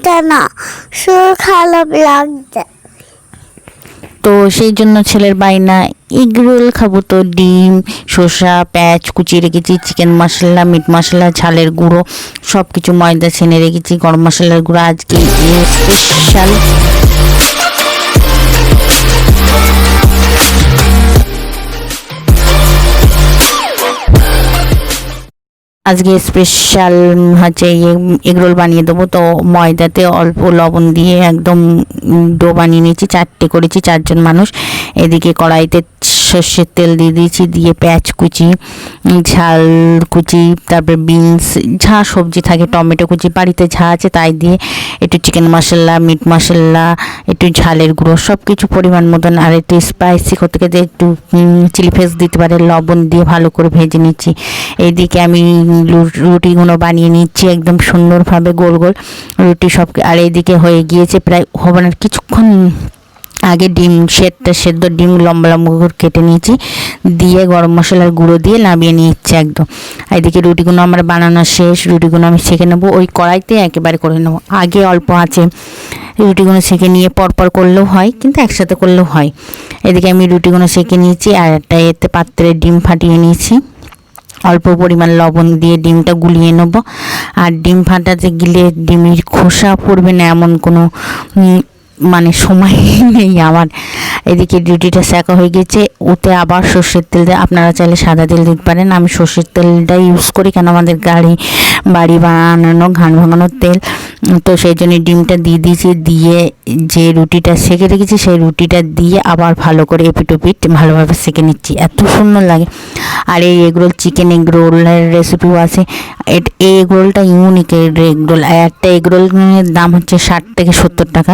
লাগছে না, শরীর খারাপ লাগছে। তো সেই জন্য ছেলের বায়না এগরোল খাবো। তো ডিম, শসা, পেঁয়াজ কুচিয়ে রেখেছি, চিকেন মশলা, মিট মশলা, ঝালের গুঁড়ো সব কিছু, ময়দা ছেনে রেখেছি, গরম মশলার গুঁড়ো। আজকে স্পেশাল হচ্ছে এগরোল বানিয়ে দেবো। তো ময়দাতে অল্প লবণ দিয়ে একদম ডো বানিয়ে নিয়েছি, 4টে করেছি, 4জন মানুষ। এদিকে কড়াইতে সর্ষের তেল দিয়ে দিয়েছি, দিয়ে পেঁয়াজ কুচি, ঝাল কুচি, তারপর বিনস, যা সবজি থাকে, টমেটো কুচি, বাড়িতে যা আছে তাই দিয়ে একটু চিকেন মশলা, মিট মশলা, একটু ঝালের গুঁড়ো সব কিছু পরিমাণ মতন, আর একটু স্পাইসি করতে গেলে একটু চিলি ফ্লেক্স দিতে পারে, লবণ দিয়ে ভালো করে ভেজে নিচ্ছি। এইদিকে আমি রুটিগুলো বানিয়ে নিচ্ছি একদম সুন্দরভাবে গোল গোল রুটি সব। আর এইদিকে হয়ে গিয়েছে প্রায় হবানোর কিছুক্ষণ আগে ডিম সেদ্ধ ডিম লম্বা লম্বা করে কেটে নিয়েছি, দিয়ে গরম মশলার গুঁড়ো দিয়ে নামিয়ে নিচ্ছি একদম। এদিকে রুটিগুলো আমার বানানো শেষ, রুটিগুলো আমি সেঁকে নেবো, ওই কড়াইতে একেবারে করে নেবো। আগে অল্প আছে রুটিগুলো সেঁকে নিয়ে পরপর করলেও হয়, কিন্তু একসাথে করলেও হয়। এদিকে আমি রুটিগুলো সেঁকে নিয়েছি, আর একটা এতে পাত্রে ডিম ফাটিয়ে নিয়েছি, অল্প পরিমাণ লবণ দিয়ে ডিমটা গুলিয়ে নেবো। আর ডিম ফাটাতে গেলে ডিমের খোসা পড়বে না এমন কোনো মানে সময় নেই আমার। এদিকে রুটিটা সেঁকা হয়ে গেছে, ওতে আবার সর্ষের তেল দেয়, আপনারা চাইলে সাদা তেল দিতে পারেন, আমি সর্ষের তেলটাই ইউজ করি, কেন আমাদের বাড়ি বানানো ঘান ভাঙানোর তেল। তো সেই জন্য ডিমটা দিয়ে দিয়েছি, দিয়ে যে রুটিটা সেঁকে রেখেছি সেই রুটিটা দিয়ে আবার ভালো করে এপিট ওপিট ভালোভাবে সেঁকে নিচ্ছি, এত সুন্দর লাগে। আর এই এগরোল, চিকেন এগরোলের রেসিপিও আছে। এই এগরোলটা ইউনিক এগরোল, একটা এগরোলের দাম হচ্ছে 60 থেকে 70 টাকা।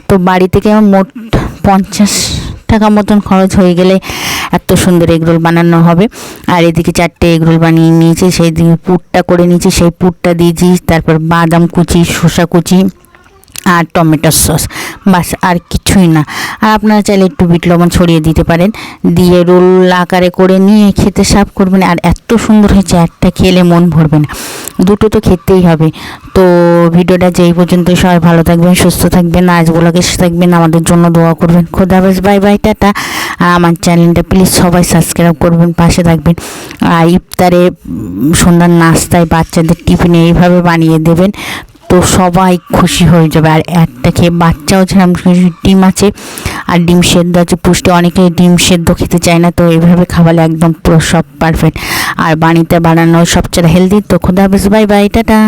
তো বাড়ি থেকে আমার মোট 50 টাকা মতন খরচ হয়ে গেলে এত সুন্দর এগরোল বানানো হবে। আর এদিকে 4টে এগরোল বানিয়ে নিয়েছি, সেই দিকে পুরটা করে নিয়েছি, সেই পুরটা দিয়েছি, তারপর বাদাম কুচি, শসা কুচি আর টমেটো সস, বাস আর কিছুই না। আর আপনারা চাইলে একটু বিট লবণ ছড়িয়ে দিতে পারেন, দিয়ে রোল আকারে করে নিয়ে খেতে সার্ভ করবেন। আর এত সুন্দর হয়েছে, একটা খেলে মন ভরবে না, দুটো তো খেতেই হবে। তো ভিডিওটা যেই পর্যন্ত, সবাই ভালো থাকবেন, সুস্থ থাকবেন, আজ ব্লগে থাকবেন, আমাদের জন্য দোয়া করবেন। খোদা হাফেজ, বাই বাই, টাটা। আর আমার চ্যানেলটা প্লিজ সবাই সাবস্ক্রাইব করবেন, পাশে থাকবেন। আর ইফতারে, সন্ধ্যার নাস্তায়, বাচ্চাদের টিফিনে এইভাবে বানিয়ে দেবেন, তো সবাই খুশি হয়ে যাবে। আর একটা খেয়ে বাচ্চাও যেরকম, ডিম আছে আর ডিম সেদ্ধ আছে, পুষ্টি, অনেকে ডিম সেদ্ধ খেতে চায় না, তো এইভাবে খাওয়ালে একদম পুরো সব পারফেক্ট। আর বাড়িতে বানানো সবচেয়ে হেলদি। তো খোদা হাফেজ, বাই বাই, টাটা।